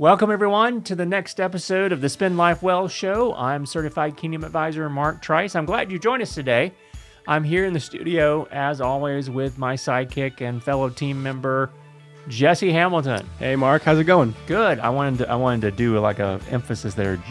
Welcome, everyone, to the next episode of the Spend Life Well show. I'm Certified Kingdom Advisor Mark Trice. I'm glad you joined us today. I'm here in the studio, as always, with my sidekick and fellow team member, Jesse Hamilton. Hey, Mark. How's it going? Good. I wanted to do like a emphasis there.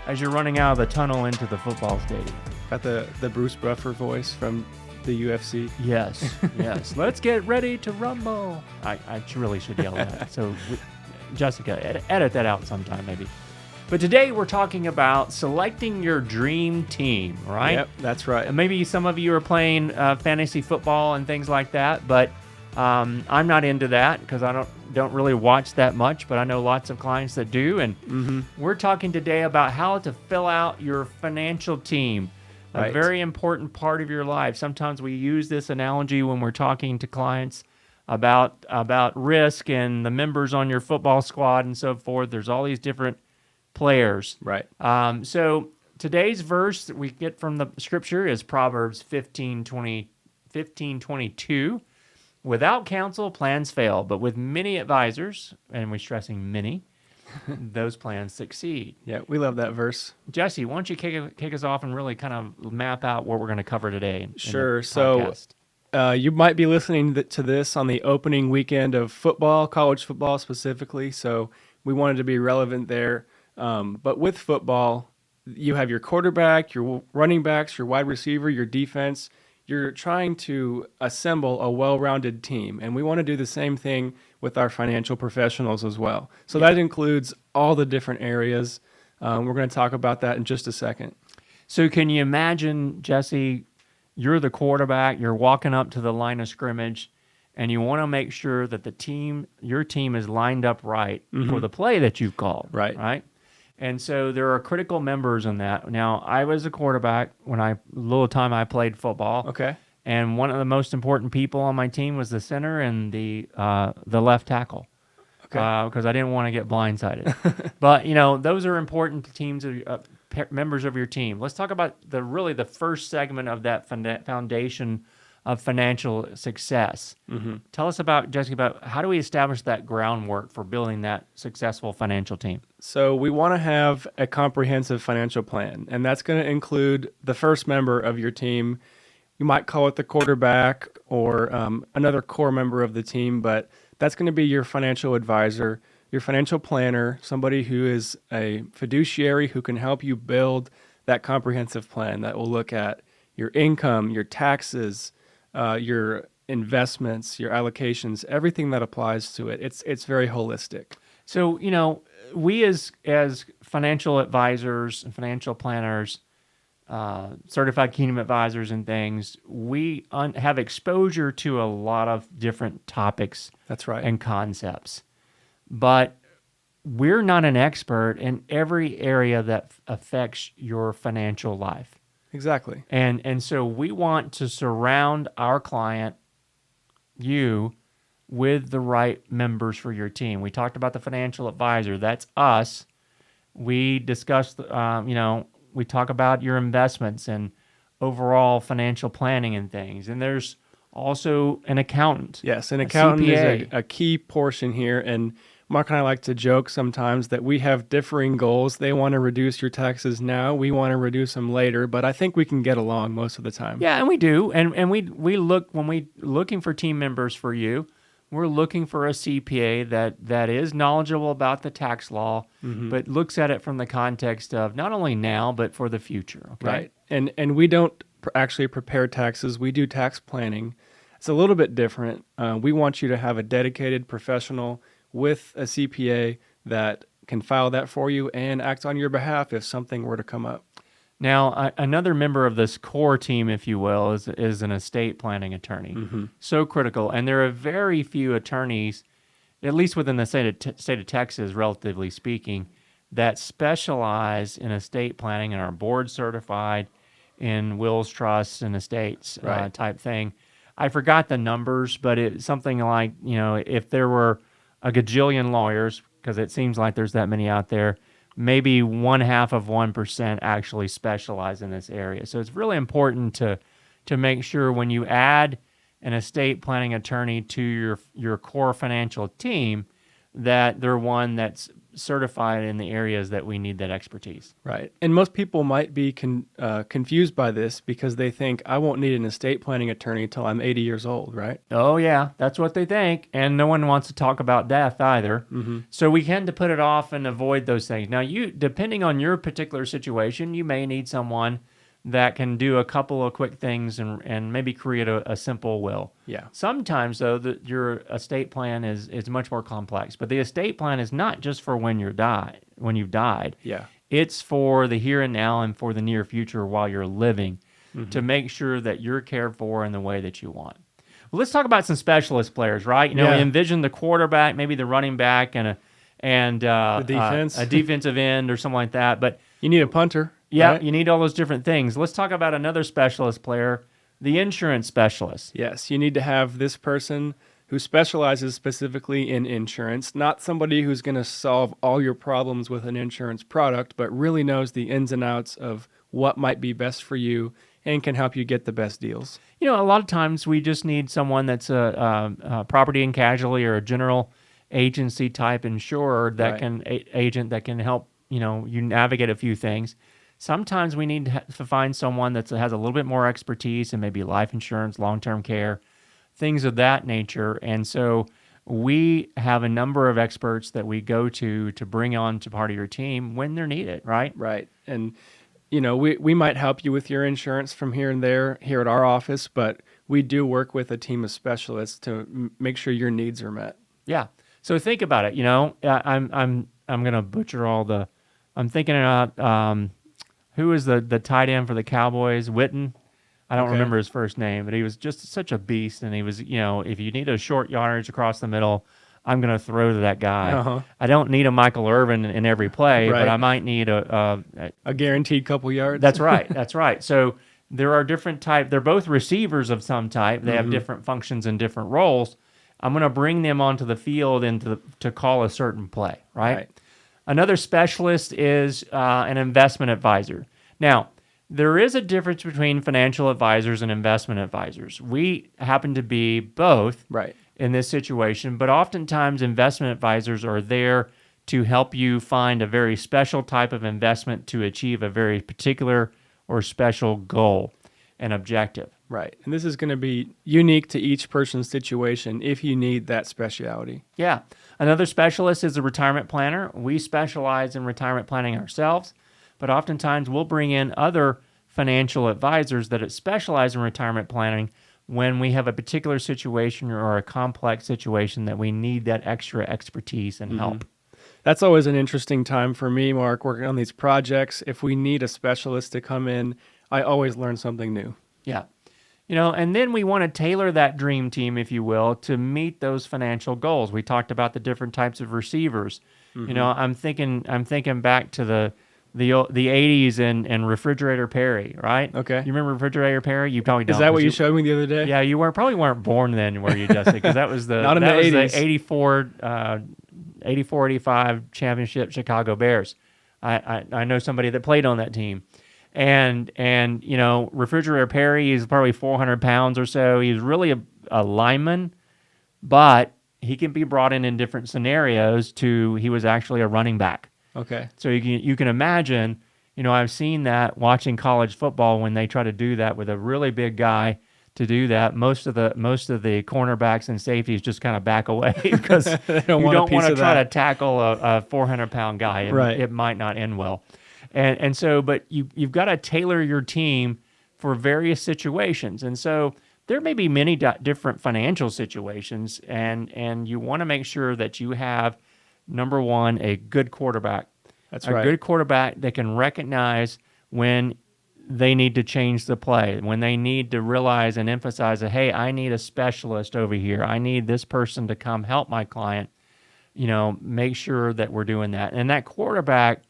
As you're running out of the tunnel into the football stadium. Got the Bruce Buffer voice from the UFC. Yes, yes. Let's get ready to rumble. I really should yell that. So, Jessica, edit that out sometime maybe. But today we're talking about selecting your dream team, right? Yep, that's right. And maybe some of you are playing fantasy football and things like that, but I'm not into that because I don't really watch that much, but I know lots of clients that do. And we're talking today about how to fill out your financial team. A very important part of your life. Sometimes we use this analogy when we're talking to clients about risk and the members on your football squad and so forth. There's all these different players. Right. So today's verse that we get from the scripture is Proverbs 15:22. Without counsel, plans fail, but with many advisors, and we're stressing many, those plans succeed. Yeah, we love that verse. Jesse, why don't you kick us off and really kind of map out what we're going to cover today? Sure. So you might be listening to this on the opening weekend of football, college football specifically. So we wanted to be relevant there. But with football, you have your quarterback, your running backs, your wide receiver, your defense. You're trying to assemble a well-rounded team, and we want to do the same thing with our financial professionals as well. So that includes all the different areas. We're going to talk about that in just a second. So can you imagine, Jesse, you're the quarterback, you're walking up to the line of scrimmage, and you want to make sure that your team is lined up right for the play that you've called. Right? And so there are critical members in that. Now, I was a quarterback little time I played football. Okay. And one of the most important people on my team was the center and the left tackle. Okay. Because I didn't want to get blindsided. But, those are important teams, members of your team. Let's talk about the first segment of that foundation of financial success. Tell us Jessica, about how do we establish that groundwork for building that successful financial team? So we want to have a comprehensive financial plan, and that's going to include the first member of your team. You might call it the quarterback or another core member of the team, but that's going to be your financial advisor, your financial planner, somebody who is a fiduciary who can help you build that comprehensive plan that will look at your income, your taxes, your investments, your allocations, everything that applies to it. It's very holistic. So, we as financial advisors and financial planners, certified kingdom advisors and things, we have exposure to a lot of different topics. That's right. And concepts. But we're not an expert in every area that affects your financial life. Exactly. And so we want to surround our client, you, with the right members for your team. We talked about the financial advisor. That's us. We discussed, we talk about your investments and overall financial planning and things. And there's also an accountant. Yes, an accountant CPA. is a key portion here. And Mark and I like to joke sometimes that we have differing goals. They want to reduce your taxes now. We want to reduce them later. But I think we can get along most of the time. Yeah, and we do. And we look, when we looking for team members for you, we're looking for a CPA that is knowledgeable about the tax law, but looks at it from the context of not only now, but for the future. Okay? Right. And we don't actually prepare taxes. We do tax planning. It's a little bit different. We want you to have a dedicated professional with a CPA that can file that for you and act on your behalf if something were to come up. Now, another member of this core team, if you will, is an estate planning attorney. So critical. And there are very few attorneys, at least within the state of Texas, relatively speaking, that specialize in estate planning and are board certified in wills, trusts, and estates type thing. I forgot the numbers, but it's something like, if there were a gajillion lawyers, because it seems like there's that many out there, maybe 0.5% actually specialize in this area. So it's really important to make sure when you add an estate planning attorney to your core financial team, that they're one that's certified in the areas that we need that expertise. Right. And most people might be confused by this because they think I won't need an estate planning attorney until I'm 80 years old, right? Oh, yeah, that's what they think. And no one wants to talk about death either. So we tend to put it off and avoid those things. Now, depending on your particular situation, you may need someone that can do a couple of quick things and maybe create a simple will. Yeah. Sometimes, though, your estate plan is much more complex. But the estate plan is not just for when you've died. Yeah. It's for the here and now and for the near future while you're living, to make sure that you're cared for in the way that you want. Well, let's talk about some specialist players, right? We envision the quarterback, maybe the running back, and the defense. A defensive end or something like that. But you need a punter. yeah, right? You need all those different things. Let's talk about another specialist player, the insurance specialist. Yes, you need to have this person who specializes specifically in insurance, not somebody who's going to solve all your problems with an insurance product, but really knows the ins and outs of what might be best for you and can help you get the best deals. A lot of times we just need someone that's a property and casualty or a general agency type insurer that can agent that can help you navigate a few things. Sometimes we need to find someone that has a little bit more expertise in maybe life insurance, long-term care, things of that nature. And so we have a number of experts that we go to bring on to part of your team when they're needed, right? Right. And, we might help you with your insurance from here and there here at our office, but we do work with a team of specialists to make sure your needs are met. Yeah. So think about it. I'm going to butcher I'm thinking about, who is the tight end for the Cowboys? Witten. I don't remember his first name, but he was just such a beast. And he was, if you need a short yardage across the middle, I'm going to throw to that guy. I don't need a Michael Irvin in every play, but I might need a guaranteed couple yards. That's right. That's right. So there are different types. They're both receivers of some type. They have different functions and different roles. I'm going to bring them onto the field and to call a certain play, right? Another specialist is an investment advisor. Now, there is a difference between financial advisors and investment advisors. We happen to be both in this situation, but oftentimes investment advisors are there to help you find a very special type of investment to achieve a very particular or special goal and objective. Right. And this is going to be unique to each person's situation if you need that specialty. Yeah. Another specialist is a retirement planner. We specialize in retirement planning ourselves, but oftentimes we'll bring in other financial advisors that specialize in retirement planning when we have a particular situation or a complex situation that we need that extra expertise and help. That's always an interesting time for me, Mark, working on these projects. If we need a specialist to come in, I always learn something new. Yeah. And then we want to tailor that dream team, if you will, to meet those financial goals. We talked about the different types of receivers. I'm thinking back to the 80s and Refrigerator Perry, right? Okay. You remember Refrigerator Perry? You probably don't. Is that what you showed me the other day? Yeah, you probably weren't born then, were you, Jesse? Because that was the Not in the 80s. The 84-85 championship Chicago Bears. I know somebody that played on that team. And Refrigerator Perry is probably 400 pounds or so. He's really a lineman, but he can be brought in different scenarios he was actually a running back. Okay. So you can imagine, I've seen that watching college football when they try to do that with a really big guy to do that. Most of the cornerbacks and safeties just kind of back away because you don't want to try to tackle a 400-pound guy. It might not end well. And so, but you've got to tailor your team for various situations. And so there may be many different financial situations, and you want to make sure that you have, number one, a good quarterback. That's right. A good quarterback that can recognize when they need to change the play, when they need to realize and emphasize that, hey, I need a specialist over here. I need this person to come help my client. Make sure that we're doing that. And that quarterback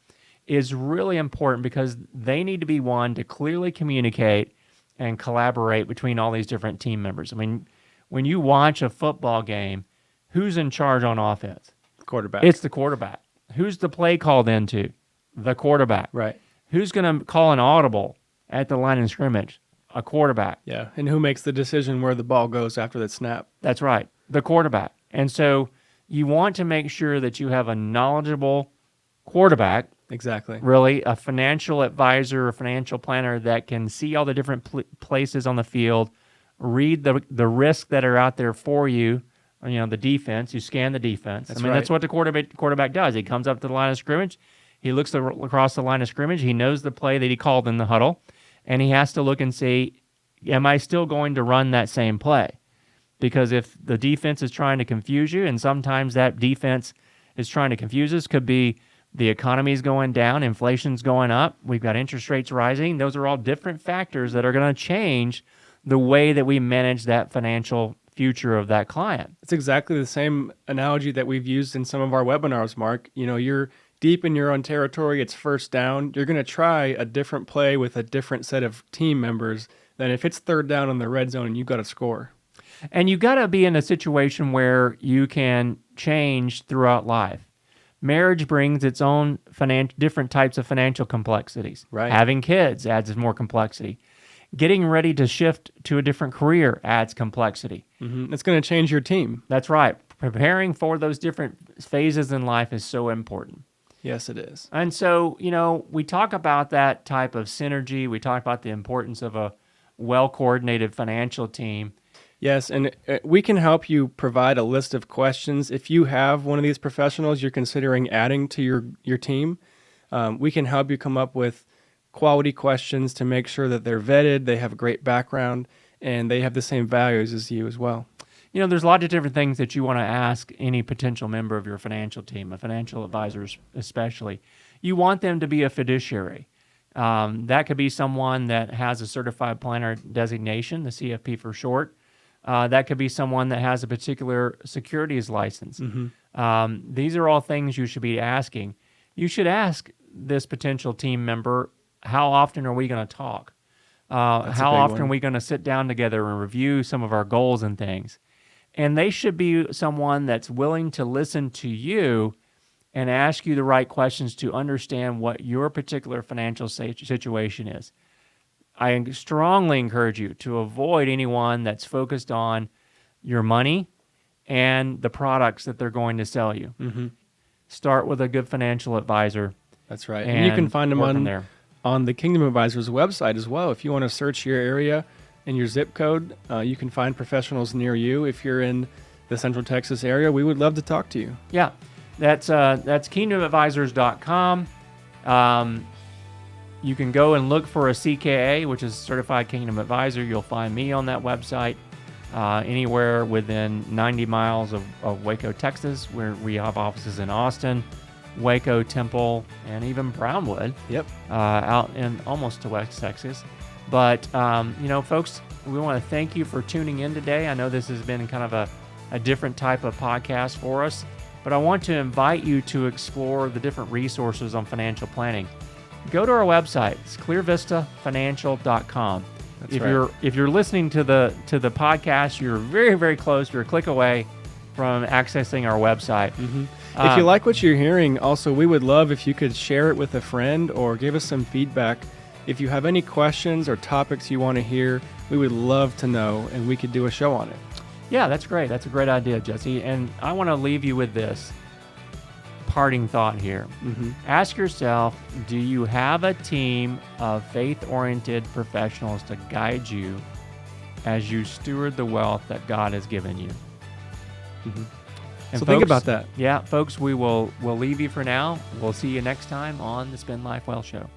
is really important because they need to be one to clearly communicate and collaborate between all these different team members. I mean, when you watch a football game, who's in charge on offense? Quarterback. It's the quarterback. Who's the play called into? The quarterback. Right. Who's going to call an audible at the line of scrimmage? a quarterback. Yeah, and who makes the decision where the ball goes after the snap? That's right, the quarterback. And so you want to make sure that you have a knowledgeable quarterback, Exactly. really a financial advisor, a financial planner that can see all the different places on the field, read the risks that are out there for you. The defense. You scan the defense. That's That's right. what the quarterback does. He comes up to the line of scrimmage. He looks across the line of scrimmage. He knows the play that he called in the huddle, and he has to look and see, am I still going to run that same play? Because if the defense is trying to confuse you, and sometimes that defense is trying to confuse us, could be the economy is going down, inflation's going up, we've got interest rates rising. Those are all different factors that are going to change the way that we manage that financial future of that client. It's exactly the same analogy that we've used in some of our webinars, Mark. You're deep in your own territory, it's first down. You're going to try a different play with a different set of team members than if it's third down in the red zone and you've got to score. And you got to be in a situation where you can change throughout life. Marriage brings its own different types of financial complexities. Right. Having kids adds more complexity. Getting ready to shift to a different career adds complexity. Mm-hmm. It's going to change your team. That's right. Preparing for those different phases in life is so important. Yes, it is. And so, we talk about that type of synergy. We talk about the importance of a well-coordinated financial team. Yes, and we can help you provide a list of questions. If you have one of these professionals you're considering adding to your team, we can help you come up with quality questions to make sure that they're vetted, they have a great background, and they have the same values as you as well. There's a lot of different things that you want to ask any potential member of your financial team, a financial advisor especially. You want them to be a fiduciary. That could be someone that has a certified planner designation, the CFP for short. That could be someone that has a particular securities license. Mm-hmm. These are all things you should be asking. You should ask this potential team member, how often are we going to talk? How often are we going to sit down together and review some of our goals and things? And they should be someone that's willing to listen to you and ask you the right questions to understand what your particular financial situation is. I strongly encourage you to avoid anyone that's focused on your money and the products that they're going to sell you. Mm-hmm. Start with a good financial advisor. That's right. And you can find them on the Kingdom Advisors website as well. If you want to search your area and your zip code, you can find professionals near you. If you're in the Central Texas area, we would love to talk to you. Yeah, that's kingdomadvisors.com. You can go and look for a CKA, which is Certified Kingdom Advisor. You'll find me on that website. Anywhere within 90 miles of Waco, Texas, where we have offices in Austin, Waco, Temple, and even Brownwood. Yep. Out in almost to West Texas. But, folks, we want to thank you for tuning in today. I know this has been kind of a different type of podcast for us, but I want to invite you to explore the different resources on financial planning. Go to our website. It's clearvistafinancial.com. If you're listening to the podcast, you're very, very close. You're a click away from accessing our website. Mm-hmm. If you like what you're hearing, also, we would love if you could share it with a friend or give us some feedback. If you have any questions or topics you want to hear, we would love to know, and we could do a show on it. Yeah, that's great. That's a great idea, Jesse. And I want to leave you with this parting thought here. Mm-hmm. Ask yourself, do you have a team of faith-oriented professionals to guide you as you steward the wealth that God has given you? Mm-hmm. And so think about that. Yeah, folks, we'll leave you for now. We'll see you next time on the Spend Life Well Show.